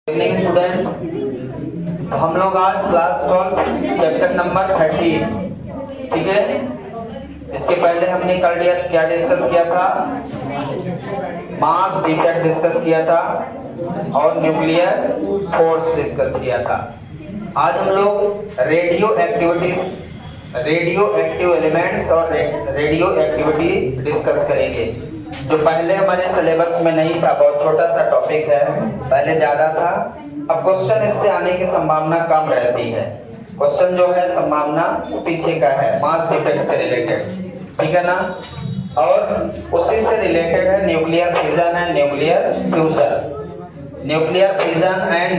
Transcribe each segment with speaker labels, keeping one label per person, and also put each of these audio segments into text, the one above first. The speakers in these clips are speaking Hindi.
Speaker 1: इवनिंग स्टूडेंट, तो हम लोग आज क्लास 12 चैप्टर नंबर 13, ठीक है। इसके पहले हमने कल क्या डिस्कस किया था? मास डिफेक्ट डिस्कस किया था और न्यूक्लियर फोर्स डिस्कस किया था। आज हम लोग रेडियो एक्टिव एलिमेंट्स और रेडियो एक्टिविटी डिस्कस करेंगे, जो पहले हमारे सिलेबस में नहीं था। बहुत छोटा सा टॉपिक है, पहले ज़्यादा था। अब क्वेश्चन इससे आने की संभावना कम रहती है। क्वेश्चन जो है संभावना पीछे का है, मास डिफेक्ट से रिलेटेड, ठीक है ना। और उसी से रिलेटेड है nuclear fission and nuclear fusion. Nuclear fission and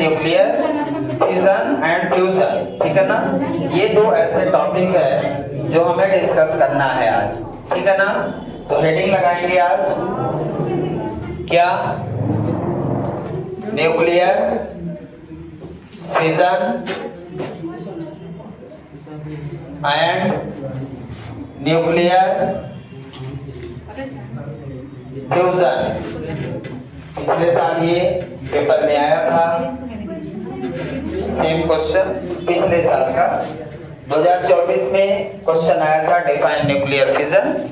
Speaker 1: fusion, ठीक है ना। ये दो ऐसे टॉपिक है जो हमें डिस्कस करना है आज, ठीक है ना। तो हेडिंग लगाएंगे आज क्या? Nuclear fission and nuclear fusion. पिछले साल ये पेपर में आया था, सेम क्वेश्चन पिछले साल का 2024 में क्वेश्चन आया था, डिफाइन न्यूक्लियर फिजन,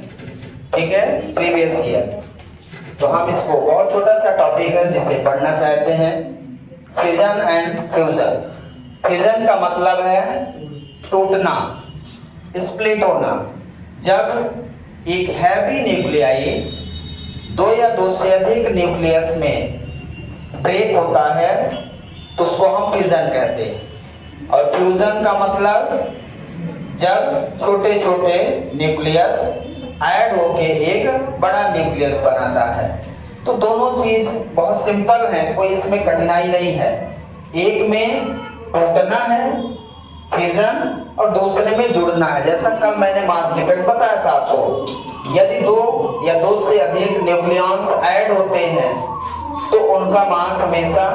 Speaker 1: ठीक है, प्रीवियस ईयर। तो हम इसको, बहुत छोटा सा टॉपिक है जिसे पढ़ना चाहते हैं, फिजन एंड फ्यूजन। फिजन का मतलब है टूटना, स्प्लिट होना। जब एक हैवी न्यूक्लियाई दो या दो से अधिक न्यूक्लियस में ब्रेक होता है तो उसको हम फिजन कहते हैं। और फ्यूजन का मतलब जब छोटे छोटे न्यूक्लियस ऐड होके एक बड़ा न्यूक्लियस बनाता है। तो दोनों चीज बहुत सिंपल है, कोई इसमें कठिनाई नहीं है। एक में टूटना है फिजन और दूसरे में जुड़ना है। जैसा कल मैंने मास डिफेक्ट बताया था आपको, यदि दो या दो से अधिक न्यूक्लियॉन्स ऐड होते हैं तो उनका मास हमेशा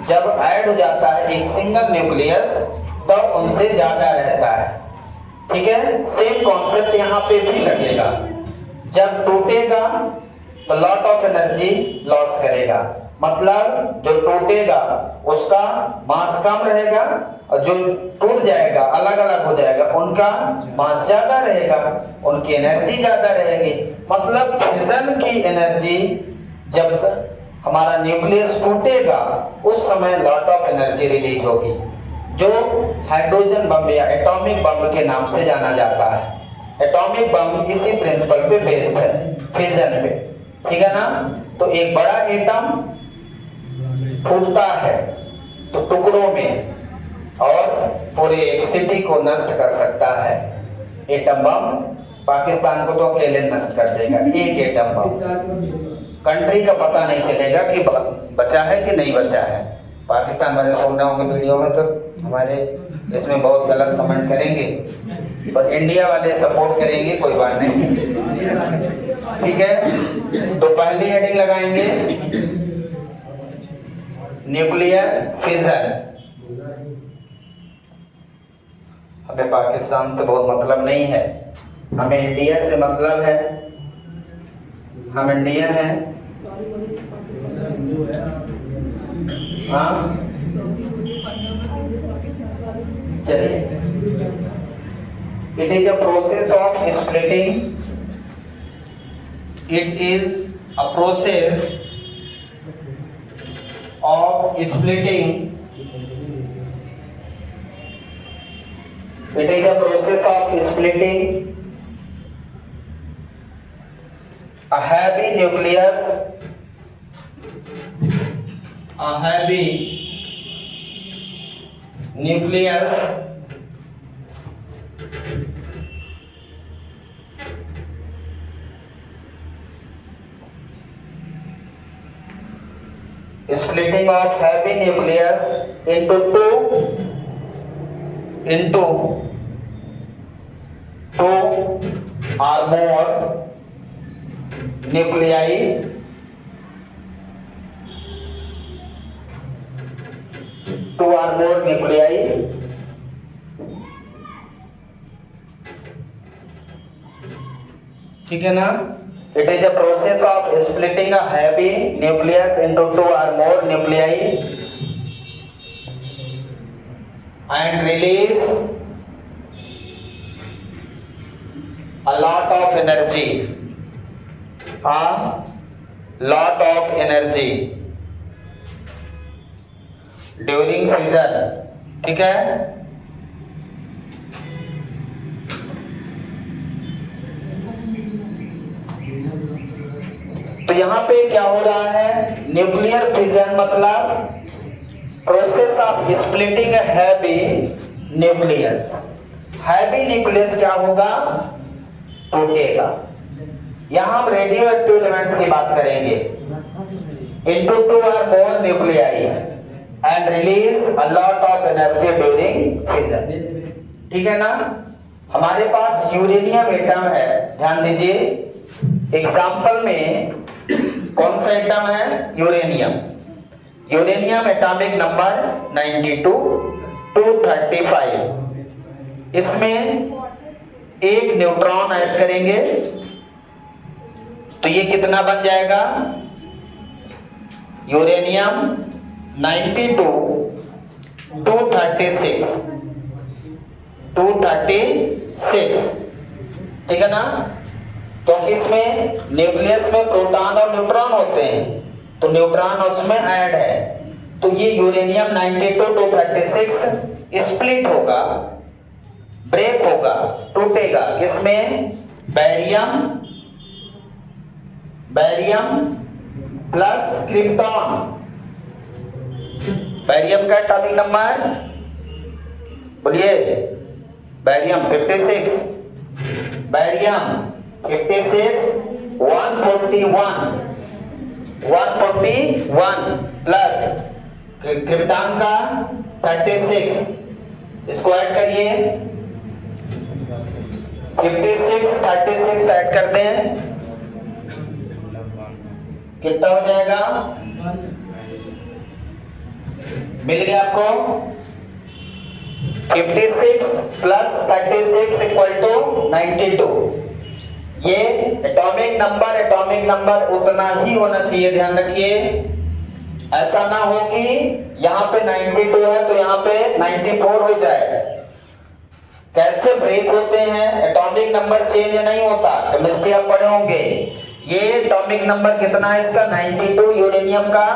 Speaker 1: जब ऐड हो जाता है एक सिंगल न्यूक्लियस तो उनसे ज्यादा रहता है, ठीक है। सेम कॉन्सेप्ट यहाँ पे भी लगेगा। जब टूटेगा तो लॉट ऑफ एनर्जी लॉस करेगा, मतलब जो टूटेगा उसका मास कम रहेगा और जो टूट जाएगा, अलग अलग हो जाएगा, उनका मास ज्यादा रहेगा, उनकी एनर्जी ज्यादा रहेगी। मतलब फिजन की एनर्जी, जब हमारा न्यूक्लियस टूटेगा उस समय लॉट ऑफ एनर्जी रिलीज होगी, जो हाइड्रोजन बम या एटॉमिक बम के नाम से जाना जाता है। एटॉमिक बम इसी प्रिंसिपल पे बेस्ड है, फिजन पे, ठीक है ना। तो एक बड़ा एटम फूटता है तो टुकड़ों में और पूरे एक सिटी को नष्ट कर सकता है। एटम बम पाकिस्तान को तो अकेले नष्ट कर देगा, एक एटम बम। कंट्री का पता नहीं चलेगा कि बचा है कि नहीं बचा है। पाकिस्तान वाले सुन रहे होंगे वीडियो में तो हमारे इसमें बहुत गलत कमेंट करेंगे, पर इंडिया वाले सपोर्ट करेंगे, कोई बात नहीं, ठीक है। तो पहली हेडिंग लगाएंगे न्यूक्लियर फिजन। हमें पाकिस्तान से बहुत मतलब नहीं है, हमें इंडिया से मतलब है। हम इंडियन हैं, हाँ। चलिए, it is a process of splitting. It is a process of splitting. It is a process of splitting a heavy nucleus, splitting of heavy nucleus into two or more nuclei, ठीक है ना। It is a process of splitting a heavy nucleus into two or more nuclei and release a lot of energy, a lot of energy during fission, ठीक है। तो यहां पे क्या हो रहा है, न्यूक्लियर फिजन मतलब process of splitting heavy nucleus. Heavy nucleus क्या होगा, टूटेगा। यहां हम रेडियो एक्टिव एलिमेंट्स की बात करेंगे। Into 2 or more nuclei and release a lot of energy during fission, ठीक है ना। हमारे पास यूरेनियम एटम है, ध्यान दीजिए। एग्जाम्पल में कौन सा एटम है, यूरेनियम। Uranium atomic number 92 235। इसमें एक न्यूट्रॉन ऐड करेंगे तो ये कितना बन जाएगा, यूरेनियम 92 236, ठीक है ना। क्योंकि इसमें न्यूक्लियस में प्रोटॉन और न्यूट्रॉन होते हैं, तो न्यूट्रॉन उसमें ऐड है। तो ये यूरेनियम 92 236 स्प्लिट होगा, ब्रेक होगा, टूटेगा। किसमें, बैरियम प्लस क्रिप्टॉन। बैरियम का एटॉमिक नंबर बोलिए, बैरियम 56, बैरियम 56 141 प्लस क्रिप्टॉन का 36, इसको ऐड करिए। 56 36 ऐड करते हैं, कितना हो जाएगा, मिल गया आपको 56 प्लस 36 इक्वल टू 92। ये एटॉमिक नंबर उतना ही होना चाहिए, ध्यान रखिए। ऐसा ना हो कि यहां पे 92 है तो यहां पे 94 हो जाए। कैसे ब्रेक होते हैं, एटॉमिक नंबर चेंज नहीं होता, केमिस्ट्री आप पढ़े होंगे। ये एटॉमिक नंबर कितना है इसका, 92 यूरेनियम का।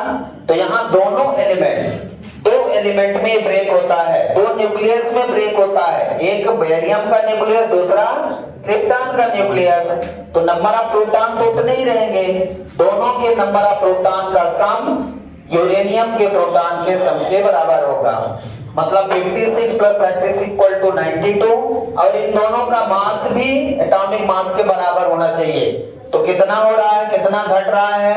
Speaker 1: तो यहाँ दोनों एलिमेंट, दो एलिमेंट में ब्रेक होता है, दो न्यूक्लियस में ब्रेक होता है। एक बेरियम का न्यूक्लियस, दूसरा क्रिप्टॉन का न्यूक्लियस। तो नंबर ऑफ प्रोटॉन तो उतने ही रहेंगे, दोनों के नंबर ऑफ प्रोटॉन का सम यूरेनियम के प्रोटॉन के सम के बराबर होगा। मतलब 56 प्लस 36 इक्वल टू 92, और इन दोनों का मास भी एटॉमिक मास के बराबर होना चाहिए। तो कितना हो रहा है, कितना घट रहा है,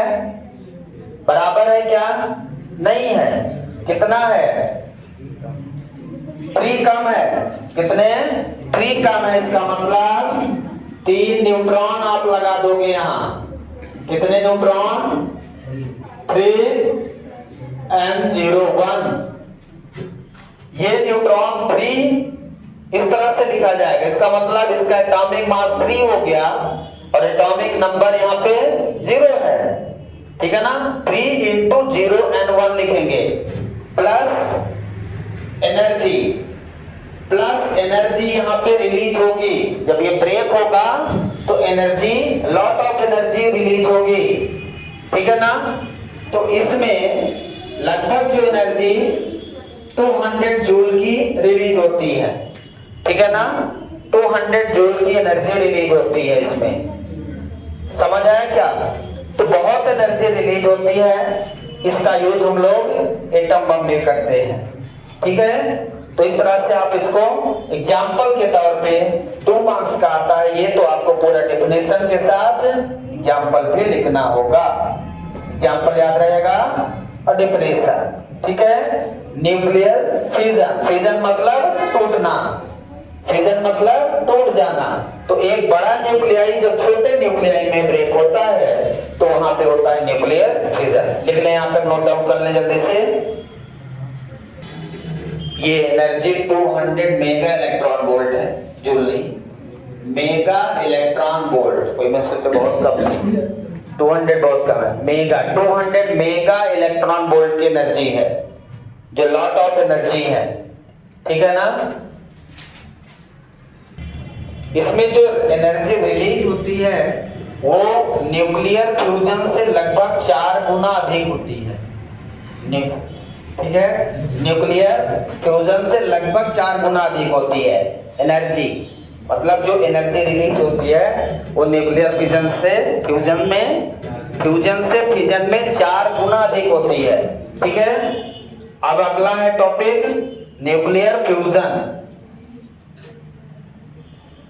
Speaker 1: बराबर है क्या, नहीं है, कितना है, 3 कम है। कितने, 3 कम है। इसका मतलब 3 न्यूट्रॉन आप लगा दोगे यहाँ। कितने न्यूट्रॉन, 3n01। ये न्यूट्रॉन 3 इस तरह से लिखा जाएगा। इसका मतलब इसका एटॉमिक मास 3 हो गया और एटॉमिक नंबर यहाँ पे 0 है, ठीक है ना। 3 इंटू 0n1 लिखेंगे, प्लस एनर्जी यहाँ पे रिलीज होगी। जब ये ब्रेक होगा तो energy, lot of energy release होगी, ठीक है ना। तो इसमें लगभग जो एनर्जी 200 जूल की रिलीज होती है, ठीक है ना। 200 जूल की एनर्जी रिलीज होती है इसमें, समझ आया क्या। तो बहुत एनर्जी रिलीज होती है, इसका यूज हम लोग एटम बम में करते हैं, ठीक है। तो इस तरह से आप इसको एग्जाम्पल के तौर पे 2 मार्क्स का आता है ये, तो आपको पूरा डेफिनेशन के साथ एग्जाम्पल भी लिखना होगा। एग्जाम्पल याद रहेगा और डेफिनेशन, ठीक है। न्यूक्लियर फिजन मतलब टूटना, फिजन मतलब टूट जाना। तो एक बड़ा न्यूक्लियाई जब छोटे न्यूक्लियाई में ब्रेक होता है तो वहां पे होता है न्यूक्लियर फिजन। लिख लें, यहां तक नोट डाउन कर लें जल्दी से। ये एनर्जी 200 मेगा इलेक्ट्रॉन वोल्ट है, जूल नहीं, मेगा इलेक्ट्रॉन वोल्ट। कोई मैं सोचा बहुत कम है, 200 बहुत कम है। मेगा 200 मेगा इलेक्ट्रॉन वोल्ट की एनर्जी है, जो लॉट ऑफ एनर्जी है, ठीक है ना। इसमें जो एनर्जी रिलीज होती है वो न्यूक्लियर फ्यूजन से लगभग 4 गुना अधिक होती है। ठीक है, न्यूक्लियर फ्यूजन से लगभग 4 गुना अधिक होती है एनर्जी। मतलब जो एनर्जी रिलीज होती है वो न्यूक्लियर फ्यूजन से फिजन में 4 गुना अधिक होती है। ठीक है, अब अगला है टॉपिक न्यूक्लियर फ्यूजन।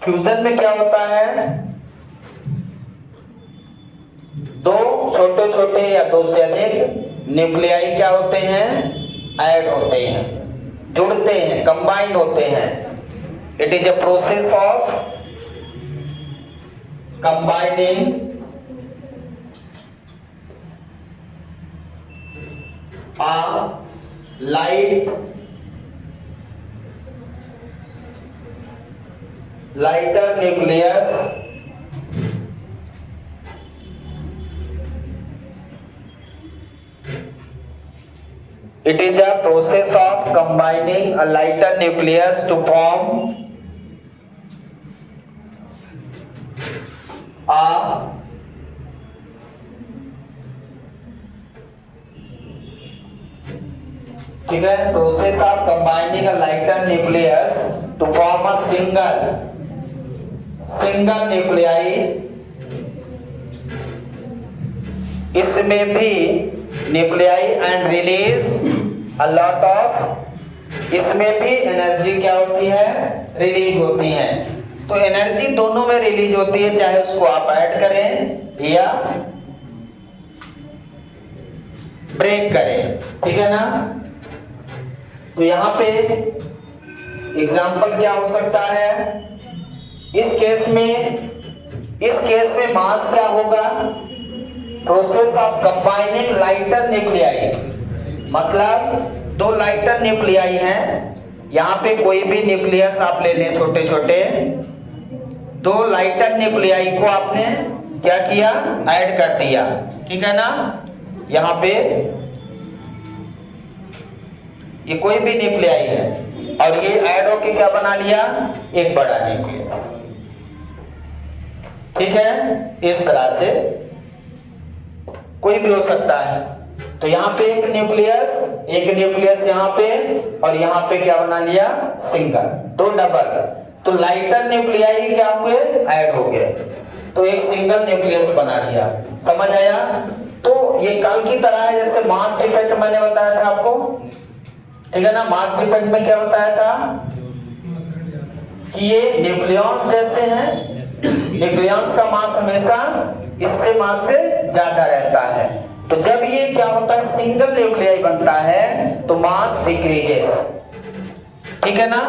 Speaker 1: फ्यूजन में क्या होता है, दो छोटे छोटे या दो से अधिक न्यूक्लियाई क्या होते हैं, ऐड होते हैं, जुड़ते हैं, कंबाइन होते हैं। It is a process of combining a lighter nucleus it is a process of combining a lighter nucleus to form a ठीक है, process of combining a lighter nucleus to form a single nuclei. इसमें भी nuclei and release a lot of, इसमें भी एनर्जी क्या होती है, रिलीज होती है। तो एनर्जी दोनों में रिलीज होती है, चाहे उसको आप ऐड करें या ब्रेक करें। ठीक है ना। तो यहां पे एग्जाम्पल क्या हो सकता है, इस केस में मास क्या होगा, process of combining lighter nuclei, मतलब दो लाइटर न्यूक्लियाई हैं। यहां पे कोई भी न्यूक्लियस आप ले लें, छोटे छोटे दो लाइटर न्यूक्लियाई को आपने क्या किया, ऐड कर दिया। ठीक है ना। यहां पे ये कोई भी न्यूक्लियाई है और ये ऐड होके क्या बना लिया, एक बड़ा न्यूक्लियस। ठीक है, इस तरह से कोई भी हो सकता है। तो यहाँ पे एक न्यूक्लियस यहाँ पे और यहाँ पे क्या बना लिया, सिंगल, दो डबल। तो लाइटर न्यूक्लियाई क्या हुए, ऐड हो गए, तो एक सिंगल न्यूक्लियस बना लिया। समझ आया। तो ये कल की तरह है, जैसे मास डिफेक्ट मैंने बताया था आपको। ठीक है ना। मास डिफेक्ट में क्या बताया था कि ये न्यूक्लियॉन्स जैसे हैं, न्यूक्लियॉन्स का मास हमेशा इससे मास से ज्यादा रहता है। तो जब ये क्या होता है, सिंगल न्यूक्लियाई बनता है तो मास डिक्रीजेस। ठीक है ना।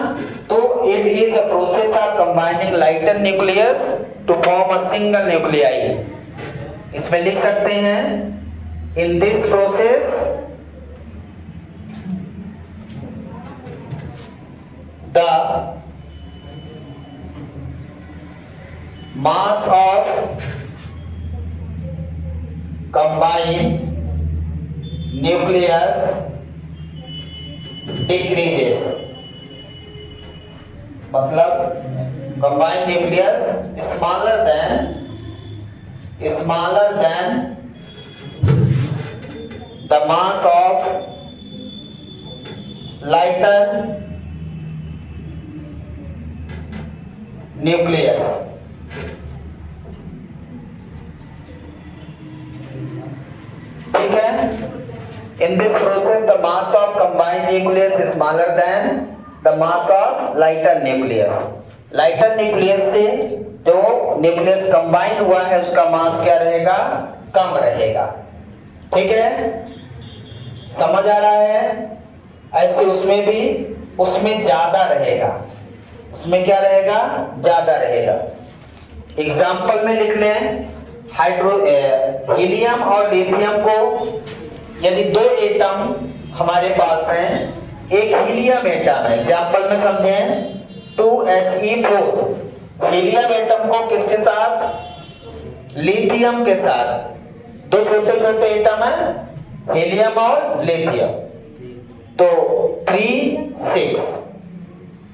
Speaker 1: तो it is a process of combining lighter nucleus to form a single nuclei. इसमें लिख सकते हैं, in this process the mass of combined nucleus decreases, मतलब combined nucleus smaller than the mass of lighter nucleus। ठीक है। In this process the mass of combined nucleus is smaller than the mass of lighter nucleus। lighter nucleus से जो न्यूक्लियस कंबाइन हुआ है उसका मास क्या रहेगा, कम रहेगा। ठीक है, समझ आ रहा है। ऐसे उसमें भी, उसमें ज्यादा रहेगा, उसमें क्या रहेगा, ज्यादा रहेगा। एग्जाम्पल में लिख लें, हीलियम और लिथियम को, यदि दो एटम हमारे पास हैं, एक हीलियम एटम है, एग्जाम्पल में समझें 2He4। हीलियम एटम को किसके साथ, लिथियम के साथ। दो छोटे छोटे एटम है, हीलियम और लिथियम। तो 3 6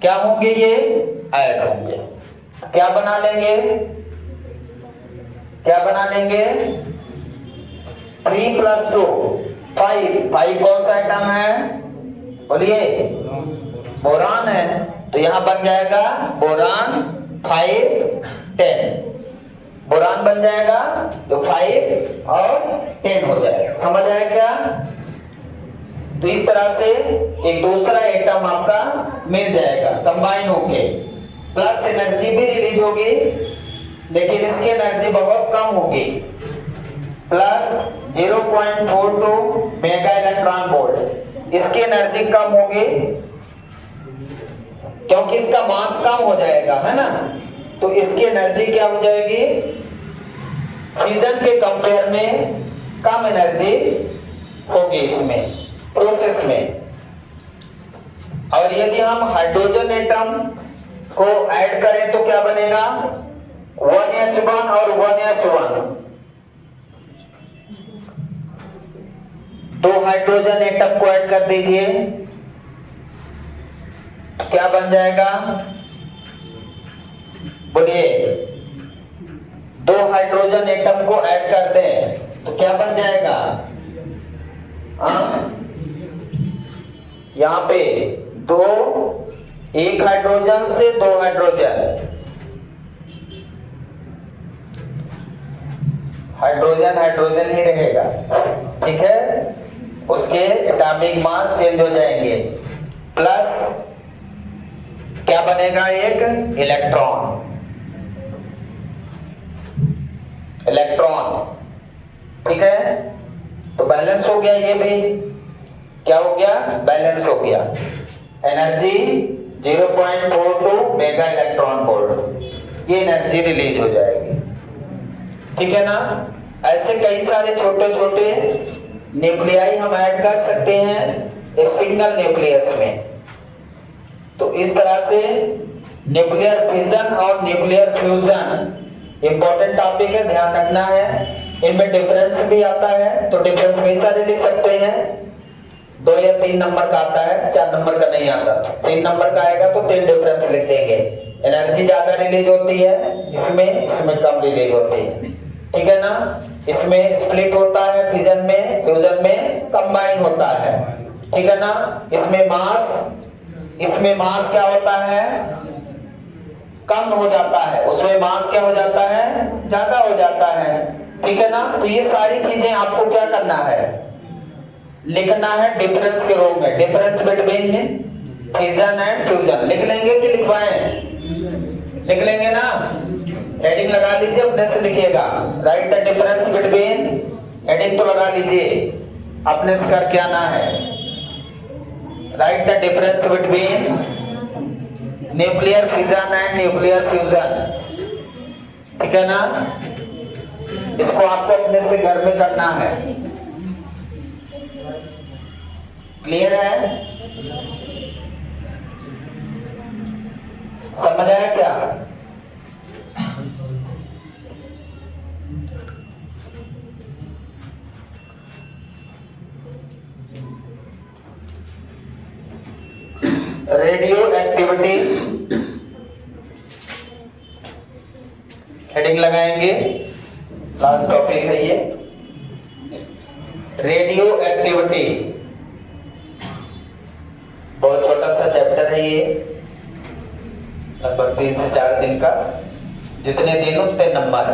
Speaker 1: क्या होंगे, ये ऐड होंगे। क्या बना लेंगे, क्या बना लेंगे, 3 + 2 5। 5 कौन सा आइटम है, बोलिए, बोरान है। तो यहां बन जाएगा बोरान 5 10, बोरान बन जाएगा तो 5 और 10 हो जाएगा। समझ आया क्या? तो इस तरह से एक दूसरा एटम आपका मिल जाएगा कंबाइन होके, प्लस एनर्जी भी रिलीज होगी, लेकिन इसकी एनर्जी बहुत कम होगी, प्लस 0.42 मेगा इलेक्ट्रॉन वोल्ट। इसकी एनर्जी कम होगी क्योंकि इसका मास कम हो जाएगा, है ना। तो इसकी एनर्जी क्या हो जाएगी, फ्यूजन के कंपेयर में कम एनर्जी होगी इसमें प्रोसेस में। और यदि हम हाइड्रोजन एटम को ऐड करें तो क्या बनेगा, 1H1 और 1H1, 2 हाइड्रोजन एटम को ऐड कर दीजिए, क्या बन जाएगा, बोलिए, 2 हाइड्रोजन एटम को ऐड कर दें तो क्या बन जाएगा, यहां पे 2, 1 हाइड्रोजन से 2 हाइड्रोजन, हाइड्रोजन हाइड्रोजन ही रहेगा, ठीक है, उसके एटॉमिक मास चेंज हो जाएंगे, प्लस क्या बनेगा, एक इलेक्ट्रॉन, इलेक्ट्रॉन, ठीक है। तो बैलेंस हो गया, ये भी क्या हो गया, बैलेंस हो गया। एनर्जी 0.42 मेगा इलेक्ट्रॉन वोल्ट, ये एनर्जी रिलीज हो जाएगी, ठीक है ना। ऐसे कई सारे छोटे छोटे न्यूक्लियाई हम ऐड कर सकते हैं एक सिंगल न्यूक्लियस में। तो इस तरह से न्यूक्लियर फिजन और न्यूक्लियर फ्यूजन इंपॉर्टेंट टॉपिक है, ध्यान रखना है। इनमें डिफरेंस भी आता है, तो डिफरेंस कई सारे लिख सकते हैं, 2 या 3 नंबर का आता है, 4 नंबर का नहीं आता। 3 नंबर का आएगा तो 3 डिफरेंस लिख देंगे। एनर्जी ज्यादा रिलीज होती है इसमें कम रिलीज होती है, ठीक है ना। इसमें स्प्लिट होता है फिजन में, फ्यूजन में कंबाइन होता है, ठीक है ना। इसमें मास क्या होता है, कम हो जाता है, उसमें मास क्या हो जाता है, ज्यादा हो जाता है, ठीक है ना। तो ये सारी चीजें आपको क्या करना है, लिखना है डिफरेंस के रूप में। Difference between fission and fusion लिख लेंगे कि लिखवाएं, लिख लेंगे ना, हेडिंग लगा लीजिए, अपने से लिखिएगा, right the difference between, heading तो लगा लीजिए, अपने से करके आना है, right the difference between nuclear fission and nuclear fusion, ठीक है ना। इसको आपको अपने से घर में करना है, क्लियर है, समझ आया क्या? रेडियो एक्टिविटी हेडिंग लगाएंगे, लास्ट टॉपिक है ये, रेडियो एक्टिविटी। बहुत छोटा सा चैप्टर है ये, लगभग 3 से 4 दिन का, जितने दिन उतने नंबर,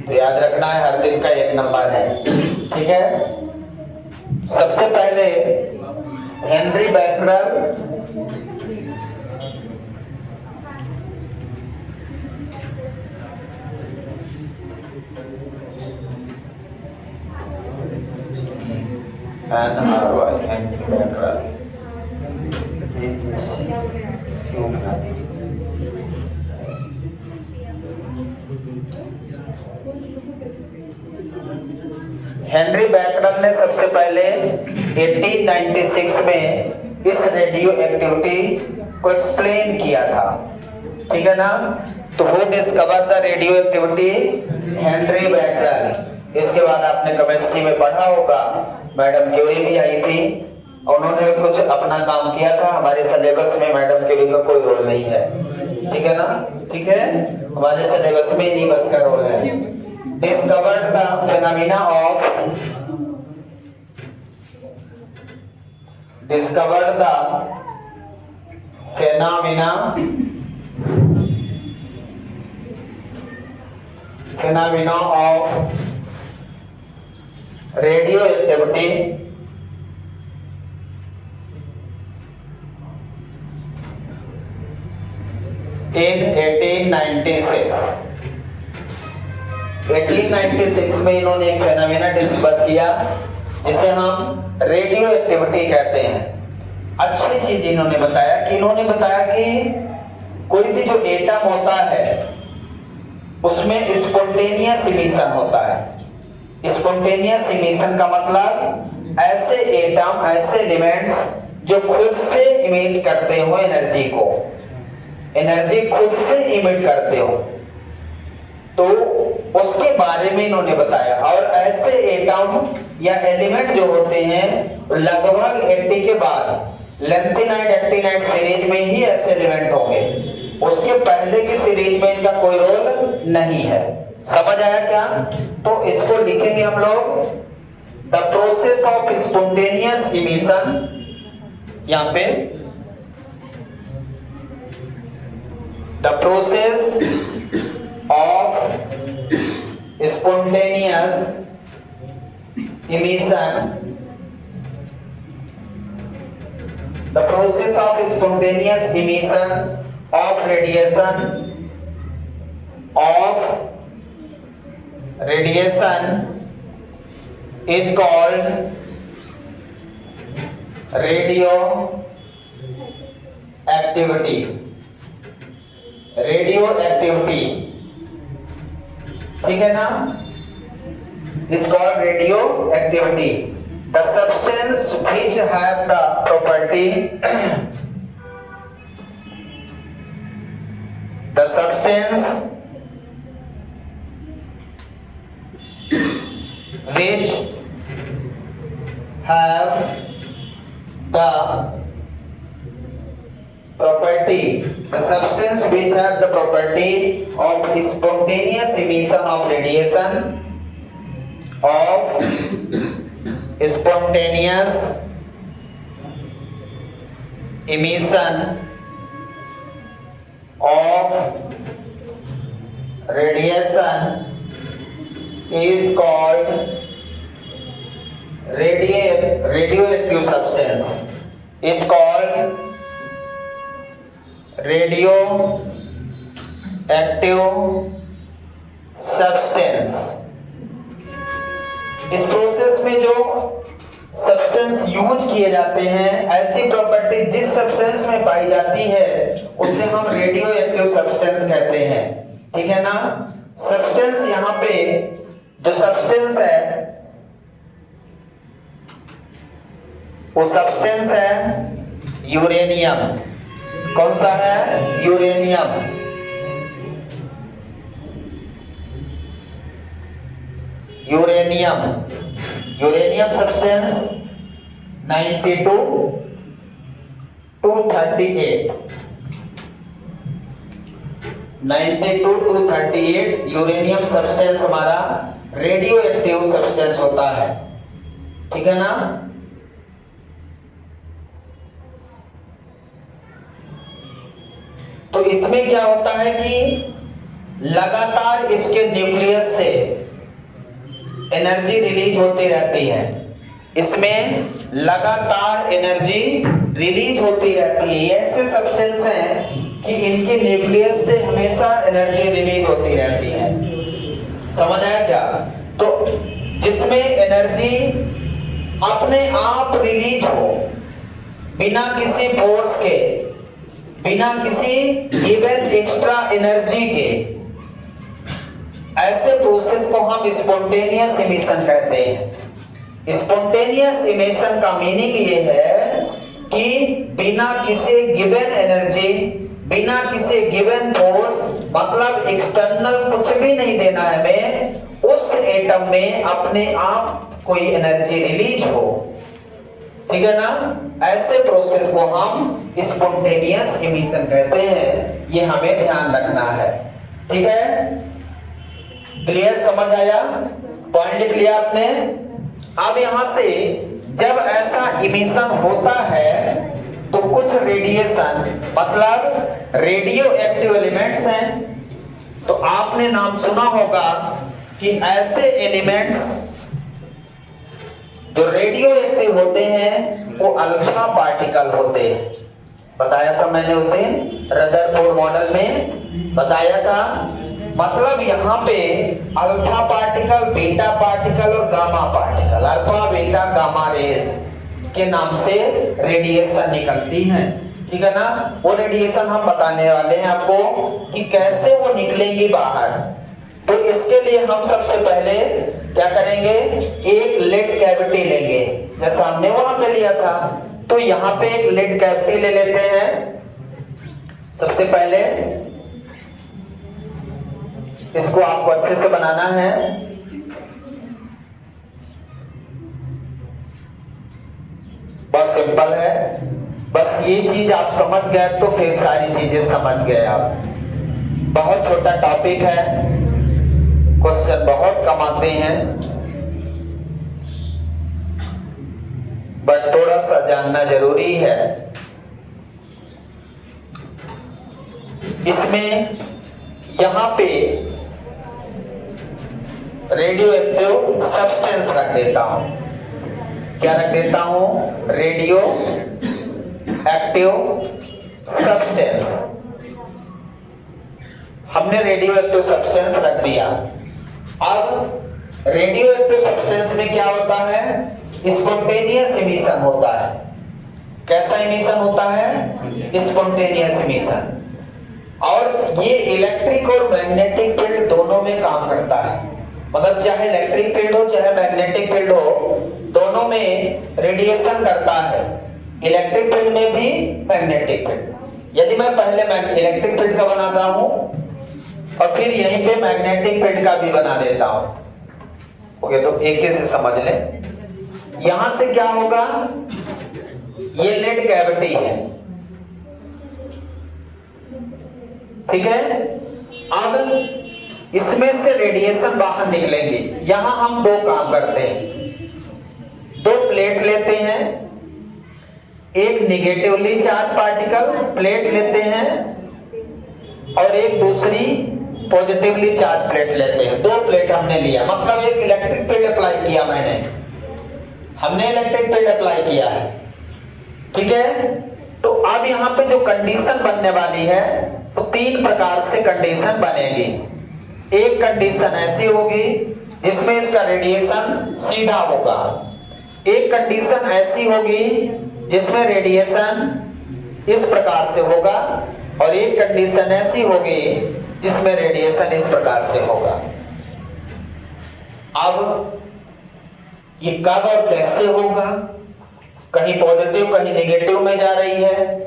Speaker 1: तो याद रखना है हर दिन का 1 नंबर है, ठीक है। सबसे पहले Henry Becquerel Henry Becquerel, Henry Becquerel ने सबसे पहले 1896 में इस रेडियो एक्टिविटी को एक्सप्लेन किया था, ठीक है ना। तो who discover the radio activity, Henry Becquerel. इसके बाद आपने केमिस्ट्री में पढ़ा होगा, मैडम क्यूरी भी आई थी, और उन्होंने कुछ अपना काम किया था। हमारे सिलेबस में मैडम क्यूरी का कोई रोल नहीं है, ठीक है ना? ठीक है, हमारे सिलेबस में नीबस का रोल है। Discovered the phenomena of phenomena of radioactivity in 1896। 1896 में इन्होंने एक फेनोमेना डिस्कवर किया जिसे हम रेडियो एक्टिविटी कहते हैं। अच्छी चीज इन्होंने बताया कि कोई भी जो एटम होता है उसमें स्पॉन्टेनियस इमिशन होता है। स्पॉन्टेनियस इमिशन का मतलब ऐसे एटम, ऐसे एलिमेंट्स जो खुद से इमिट करते हो एनर्जी खुद से इमिट करते हो, तो उसके बारे में इन्होंने बताया। और ऐसे एटम या एलिमेंट जो होते हैं लगभग 80 के बाद लेंथिनाइड एक्टिनाइड सीरीज में ही ऐसे एलिमेंट होंगे, उसके पहले की सीरीज में इनका कोई रोल नहीं है। समझ आया क्या? तो इसको लिखेंगे हम लोग the process of spontaneous emission. यहां पे the process of spontaneous emission, the process of spontaneous emission of radiation is called radioactivity, ठीक है ना? It's called radioactivity. The substance which have the property which have the property of spontaneous emission of radiation is called radioactive substance. It's called radioactive substance. इस प्रोसेस में जो सब्सटेंस यूज किए जाते हैं, ऐसी प्रॉपर्टी जिस सब्सटेंस में पाई जाती है उसे हम रेडियो एक्टिव सब्सटेंस कहते हैं, ठीक है ना? सब्सटेंस यहां पे जो सब्सटेंस है वो सब्सटेंस है यूरेनियम। कौन सा है? Uranium. Uranium substance 92 to 38 uranium substance हमारा रेडियो एक्टिव सब्सटेंस होता है, ठीक है ना? तो इसमें क्या होता है कि लगातार इसके न्यूक्लियस से एनर्जी रिलीज होती रहती है। इसमें लगातार एनर्जी रिलीज होती रहती है। ये ऐसे सब्सटेंस हैं कि इनके न्यूक्लियस से हमेशा एनर्जी रिलीज होती रहती है। समझ आया क्या? तो जिसमें एनर्जी अपने आप रिलीज हो बिना किसी फोर्स के, बिना किसी गिवन एक्स्ट्रा एनर्जी के, ऐसे प्रोसेस को हम स्पॉन्टेनियस इमिशन कहते हैं। स्पॉन्टेनियस इमिशन का मीनिंग ये है कि बिना किसी गिवन एनर्जी, बिना किसी गिवन फोर्स, मतलब एक्सटर्नल कुछ भी नहीं देना है हमें, उस एटम में अपने आप कोई एनर्जी रिलीज हो, ठीक है ना। ऐसे प्रोसेस को हम स्पॉन्टेनियस इमिशन कहते हैं, ये हमें ध्यान रखना है। ठीक है, क्लियर, समझ आया, पॉइंट लिख लिया आपने। अब यहां से जब ऐसा इमिशन होता है तो कुछ रेडिएशन मतलब रेडियो एक्टिव एलिमेंट्स हैं। तो आपने नाम सुना होगा कि ऐसे एलिमेंट्स जो रेडियो एक्टिव होते हैं वो अल्फा पार्टिकल होते हैं। बताया था मैंने उस दिन रदरफोर्ड मॉडल में बताया था। मतलब यहाँ पे अल्फा पार्टिकल, बीटा पार्टिकल और gamma particle, alpha beta gamma rays के नाम से रेडिएशन निकलती हैं। ठीक है ना। वो रेडिएशन हम बताने वाले हैं आपको कि कैसे वो निकलेंगी बाहर। तो इसके लिए हम सबसे पहले क्या करेंगे, एक लेड कैविटी लेंगे जैसा हमने वहां पे लिया था। तो यहाँ पे एक लेड कैविटी ले लेते हैं। सबसे पहले इसको आपको अच्छे से बनाना है। बहुत सिंपल है, बस ये चीज आप समझ गए तो फिर सारी चीजें समझ गए आप। बहुत छोटा टॉपिक है, क्वेश्चन बहुत कम आते हैं, बट थोड़ा सा जानना जरूरी है। इसमें यहां पे रेडियो एक्टिव सब्सटेंस रख देता हूं। क्या रख देता हूं, रेडियो एक्टिव सब्सटेंस। हमने रेडियो एक्टिव सब्सटेंस रख दिया। अब रेडियो एक्टिव सब्सटेंस में क्या होता है, स्पॉन्टेनियस इमिशन होता है। कैसा इमिशन होता है, स्पॉन्टेनियस इमिशन। और ये इलेक्ट्रिक और मैग्नेटिक फील्ड दोनों में काम करता है। मतलब चाहे इलेक्ट्रिक फील्ड हो चाहे मैग्नेटिक फील्ड हो, दोनों में रेडिएशन करता है। इलेक्ट्रिक फील्ड में भी मैग्नेटिक फील्ड। यदि मैं पहले इलेक्ट्रिक फील्ड का बनाता हूं और फिर यहीं पे मैग्नेटिक फील्ड का भी बना देता हूं, ओके, तो एक ही से समझ ले। यहां से क्या होगा, ये लेड कैविटी है, ठीक है। अब इसमें से रेडिएशन बाहर निकलेंगे। यहां हम दो काम करते हैं, दो प्लेट लेते हैं, एक निगेटिवली चार्ज पार्टिकल प्लेट लेते हैं और एक दूसरी पॉजिटिवली चार्ज प्लेट लेते हैं। दो प्लेट हमने लिया, मतलब एक इलेक्ट्रिक फील्ड अप्लाई किया हमने इलेक्ट्रिक फील्ड अप्लाई किया है, ठीक है। तो अब यहां पे जो कंडीशन बनने वाली है तो तीन प्रकार से कंडीशन बनेगी। एक कंडीशन ऐसी होगी जिसमें इसका रेडिएशन सीधा होगा, एक कंडीशन ऐसी होगी जिसमें रेडिएशन इस प्रकार से होगा और एक कंडीशन ऐसी होगी जिसमें रेडिएशन इस प्रकार से होगा। अब ये कब और कैसे होगा, कहीं पॉजिटिव कहीं नेगेटिव में जा रही है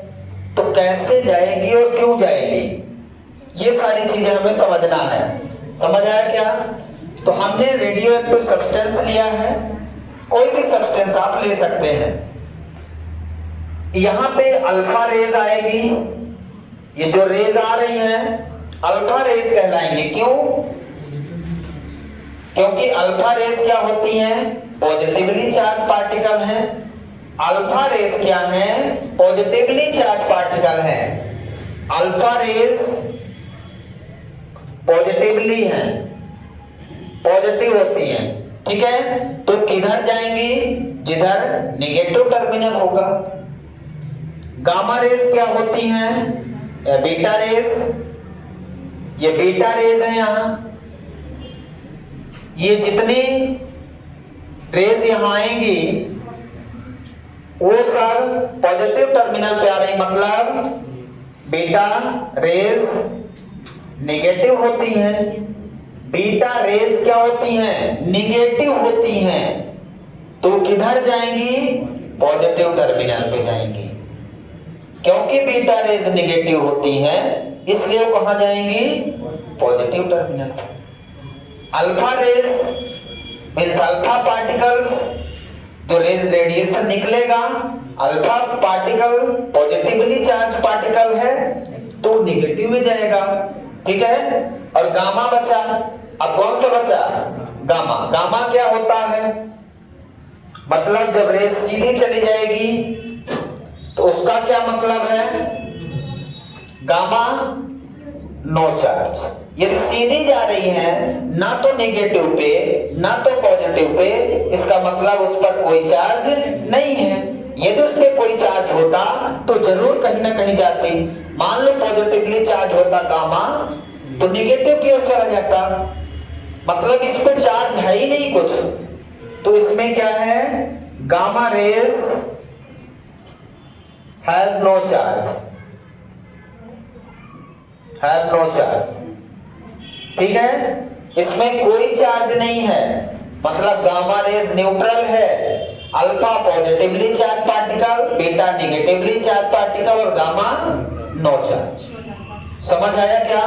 Speaker 1: तो कैसे जाएगी और क्यों जाएगी, ये सारी चीजें हमें समझना है। समझ आया क्या? तो हमने रेडियो एक्टिव सब्सटेंस लिया है, कोई भी सब्सटेंस आप ले सकते हैं। यहां पे अल्फा रेज आएगी, ये जो रेज आ रही हैं अल्फा रेज कहलाएंगे। क्यों? क्योंकि अल्फा रेज क्या होती हैं, पॉजिटिवली चार्ज पार्टिकल हैं। अल्फा रेज क्या है, पॉजिटिवली चार्ज पार्टिकल है। अल्फा रेज पॉजिटिवली हैं, पॉजिटिव होती हैं, ठीक है। तो किधर जाएंगी, जिधर नेगेटिव टर्मिनल होगा। गामा रेज क्या होती हैं, बीटा रेज, ये बीटा रेज है। यहां ये जितनी रेज यहां आएंगी वो सब पॉजिटिव टर्मिनल पे आ रही, मतलब बीटा रेज नेगेटिव होती हैं। बीटा रेज क्या होती हैं, नेगेटिव होती हैं। तो किधर जाएंगी, पॉजिटिव टर्मिनल पे जाएंगी। क्योंकि बीटा रेज नेगेटिव होती हैं इसलिए वो कहां जाएंगी, positive terminal. Alpha rays means alpha particles जो रेडिएशन निकलेगा, alpha particle positively charge particle है तो निगेटिव में जाएगा, ठीक है। और गामा बचा, अब कौन सा बचा? गामा। गामा क्या होता है? मतलब जब रेस सीधी चली जाएगी तो उसका क्या मतलब है? Gamma no charge. यदि सीधी जा रही है ना तो नेगेटिव पे ना तो पॉजिटिव पे, इसका मतलब उस पर कोई चार्ज नहीं है। यदि उस पर कोई चार्ज होता तो जरूर कहीं ना कहीं जाती। मान लो पॉजिटिवली चार्ज होता गामा तो नेगेटिव की ओर चला जाता, मतलब इस पे चार्ज है ही नहीं कुछ। तो इसमें क्या है? Gamma rays has no charge, have no charge, ठीक है। इसमें कोई चार्ज नहीं है, मतलब गामा रेज न्यूट्रल है। Alpha positively charge particle, beta negatively charge particle और गामा नो चार्ज। समझ आया क्या?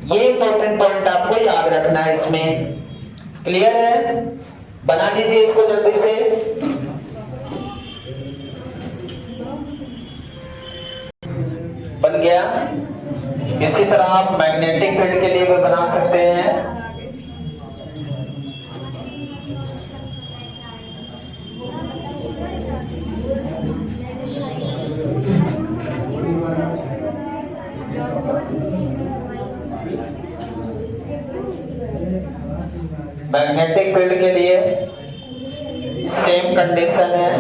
Speaker 1: ये इंपॉर्टेंट पॉइंट आपको याद रखना है इसमें। क्लियर है? बना लीजिए इसको जल्दी से। बन गया। इसी तरह आप मैग्नेटिक फील्ड के लिए भी बना सकते हैं। मैग्नेटिक फील्ड के लिए सेम कंडीशन है।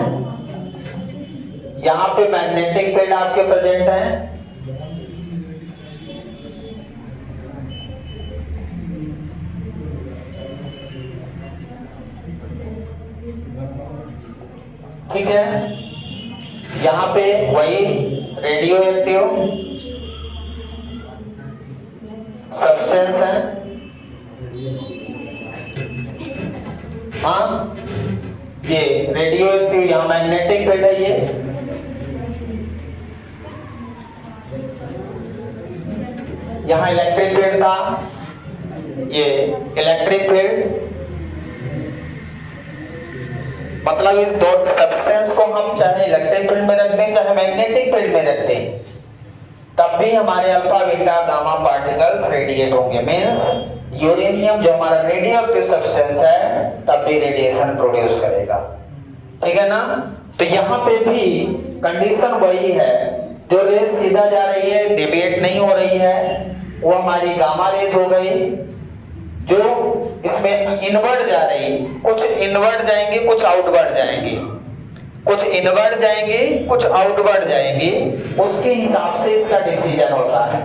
Speaker 1: यहां पे मैग्नेटिक फील्ड आपके प्रेजेंट है, ठीक है। यहां पे वही रेडियो एक्टिव सब्सटेंस है, हाँ ये रेडियो एक्टिव, यहां मैग्नेटिक फील्ड है। ये यहां इलेक्ट्रिक फील्ड था, ये इलेक्ट्रिक फील्ड। मतलब इस दो सब्सटेंस को हम चाहे इलेक्ट्रिक फील्ड में रख दें चाहे मैग्नेटिक फील्ड में रख दें, तब भी हमारे alpha beta gamma particles radiate होंगे। मींस यूरेनियम जो हमारा रेडियो एक्टिव सब्सटेंस है तब भी रेडिएशन प्रोड्यूस करेगा, ठीक है ना। तो यहाँ पे भी कंडीशन वही है, जो रेस सीधा जा रही है डेविएट नहीं हो रही है, वो हमारी गामा रेज हो गई। जो इसमें इनवर्ड जा रही, कुछ इनवर्ड जाएंगी कुछ आउटवर्ड जाएंगी, कुछ इनवर्ड जाएंगी कुछ आउटवर्ड जाएंगी, उसके हिसाब से इसका डिसीजन होता है।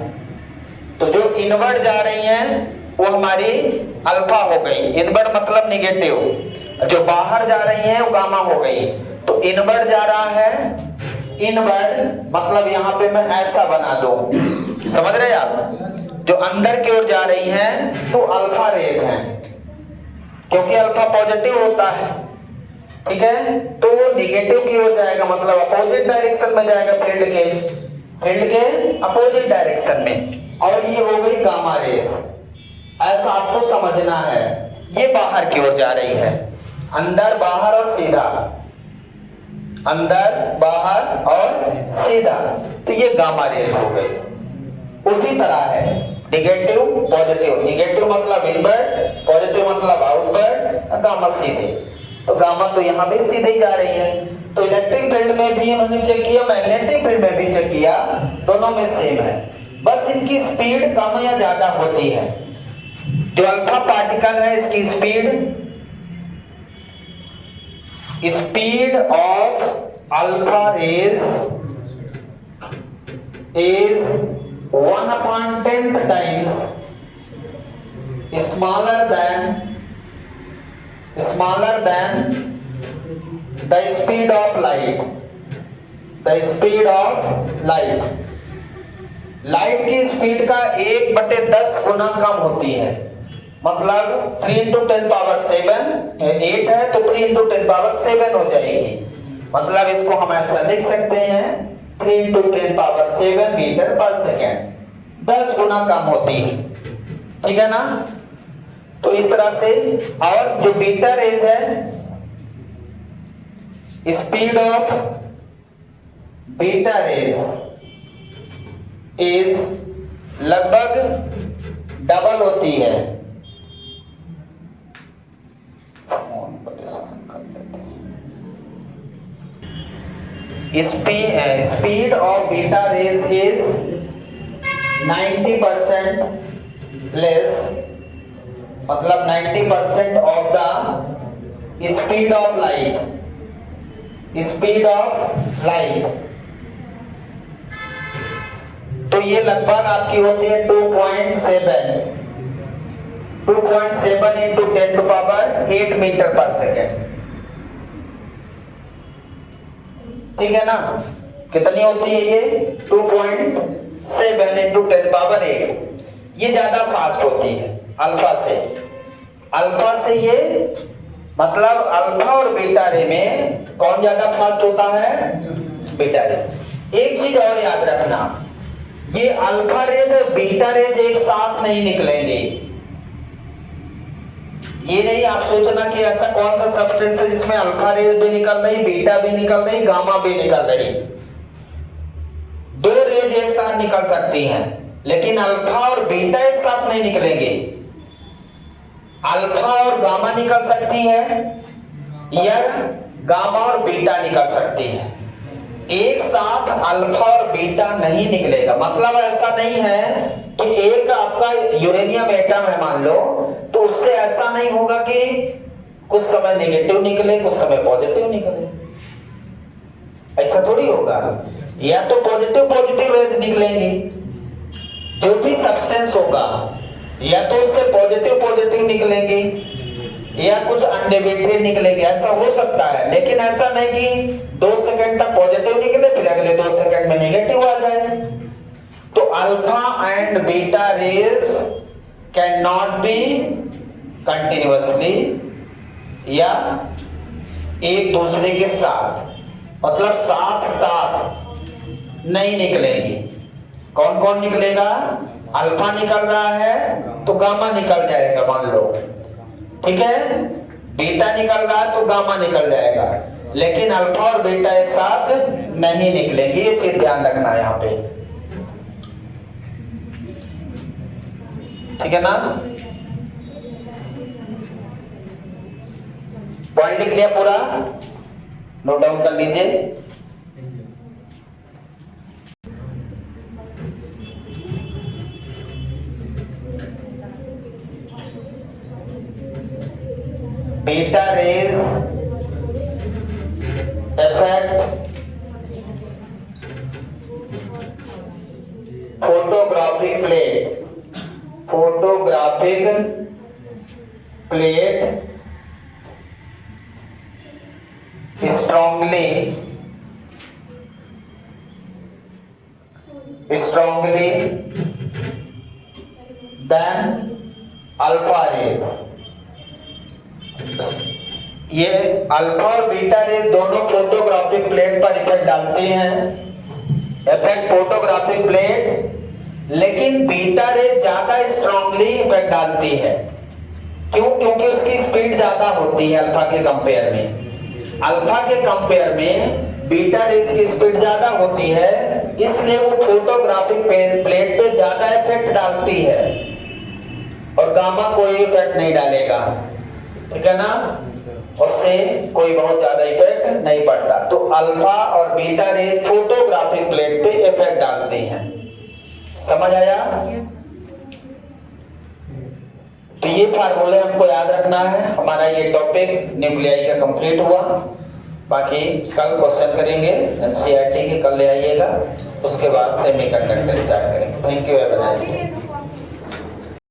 Speaker 1: तो जो इनवर्ड जा रही हैं वो हमारी अल्फा हो गई, इनवर्ड मतलब निगेटिव। जो बाहर जा रही हैं वो गामा हो गई। तो इनवर्ड जा रहा है, इनवर्ड मतलब यहाँ पे मैं ऐसा बना दूं, समझ रहे आप? जो अंदर की ओर जा रही हैं तो अल्फा रेज हैं, क्योंकि अल्फा पॉजिटिव होता है, ठीक है। तो वो निगेटिव की ओर जाएगा, मतलब अपोजिट डायरेक्शन में जाएगा, फील्ड के अपोजिट डायरेक्शन में। और ये हो गई गामा रेज, ऐसा आपको समझना है। ये बाहर की ओर जा रही है, अंदर बाहर और सीधा, अंदर बाहर और सीधा, तो ये गामा रेज हो गई। उसी तरह है निगेटिव पॉजिटिव, निगेटिव मतलब इनवर्ड, पॉजिटिव मतलब आउटवर्ड, गामा सीधे। तो गामा तो यहाँ भी सीधे ही जा रही है। तो इलेक्ट्रिक फील्ड में भी इन्होंने चेक किया, मैग्नेटिक फील्ड में भी चेक किया, दोनों में सेम है, बस इनकी स्पीड कम या ज्यादा होती है। जो अल्फा पार्टिकल है इसकी speed of alpha rays is 1/10 times smaller than the speed of light. The speed of light. Light की स्पीड का 1/10 गुना कम होती है, मतलब 3 × 10⁻7 8 है तो 3 × 10⁻7 हो जाएगी। मतलब इसको हम ऐसा लिख सकते हैं 3 × 10⁻7 मीटर पर सेकेंड, 10 गुना कम होती है, ठीक है ना। तो इस तरह से, और जो बीटा रेज है speed of beta raise is लगभग डबल होती है। Speed of beta raise is 90% less, मतलब 90% of the speed of light. Speed of light तो ये लगभग आपकी होती है 2.7 इंटू 10⁸ मीटर पर सेकेंड। ठीक है ना, कितनी होती है ये 2.7 इंटू 10⁸। ये ज्यादा फास्ट होती है अल्फा से। अल्फा से ये मतलब अल्फा और बीटा रे में कौन ज्यादा फास्ट होता है? बीटा रे। एक चीज और याद रखना, ये अल्फा रेज और बीटा रेज एक साथ नहीं निकलेंगे। ये नहीं आप सोचना कि ऐसा कौन सा सब्सटेंस है जिसमें अल्फा रेज भी निकल रही, बीटा भी निकल रही, गामा भी निकल रही। दो रेज एक साथ निकल सकती हैं, लेकिन अल्फा और बीटा एक साथ नहीं निकलेंगे। अल्फा और गामा निकल सकती है या गामा और बीटा निकल सकती है। एक साथ अल्फा और बीटा नहीं निकलेगा। मतलब ऐसा नहीं है कि एक आपका यूरेनियम एटम है मान लो, तो उससे ऐसा नहीं होगा कि कुछ समय नेगेटिव निकले कुछ समय पॉजिटिव निकले। ऐसा थोड़ी होगा। या तो पॉजिटिव रेज निकलेंगी, जो भी सब्सटेंस होगा या तो उससे पॉजिटिव निकलेंगे या कुछ अननेगेटिव निकलेंगे। ऐसा हो सकता है, लेकिन ऐसा नहीं कि 2 सेकंड तक पॉजिटिव निकले फिर अगले 2 सेकंड में नेगेटिव आ जाए। तो alpha and beta raise can not be continuously या एक दूसरे के साथ, मतलब साथ साथ नहीं निकलेंगी। कौन कौन निकलेगा? अल्फा निकल रहा है तो गामा निकल जाएगा मान लो, ठीक है। बीटा निकल रहा है तो गामा निकल जाएगा, लेकिन अल्फा और बीटा एक साथ नहीं निकलेंगे। ये चीज ध्यान रखना है यहाँ पे, ठीक है ना। पॉइंट लिख लिया पूरा, नोट डाउन कर लीजिए। Beta rays effect photographic plate strongly than alpha rays. ये अल्फा और बीटा रेज दोनों फोटोग्राफिक प्लेट पर इफेक्ट डालती हैं, इफेक्ट फोटोग्राफिक प्लेट, लेकिन बीटा रेज ज्यादा स्ट्रांगली इफेक्ट डालती है। क्यों? क्योंकि उसकी स्पीड ज्यादा होती है अल्फा के कंपेयर में। अल्फा के कंपेयर में बीटा रेज की स्पीड ज्यादा होती है, इसलिए वो फोटोग्राफिक प्लेट पे ज्यादा इफेक्ट डालती है और गामा कोई इफेक्ट नहीं डालेगा, ठीक है ना। उससे कोई बहुत ज्यादा इफेक्ट नहीं पड़ता। तो अल्फा और बीटा रेज फोटोग्राफिक प्लेट पे इफेक्ट डालती हैं। समझ आया? तो ये फार्मूले हमको याद रखना है। हमारा ये टॉपिक न्यूक्लियाई का कंप्लीट हुआ। बाकी कल क्वेश्चन करेंगे एनसीईआरटी के, कल ले आइएगा, उसके बाद सेमीकंडक्टर स्टार्ट करेंगे। Thank you, have a nice day.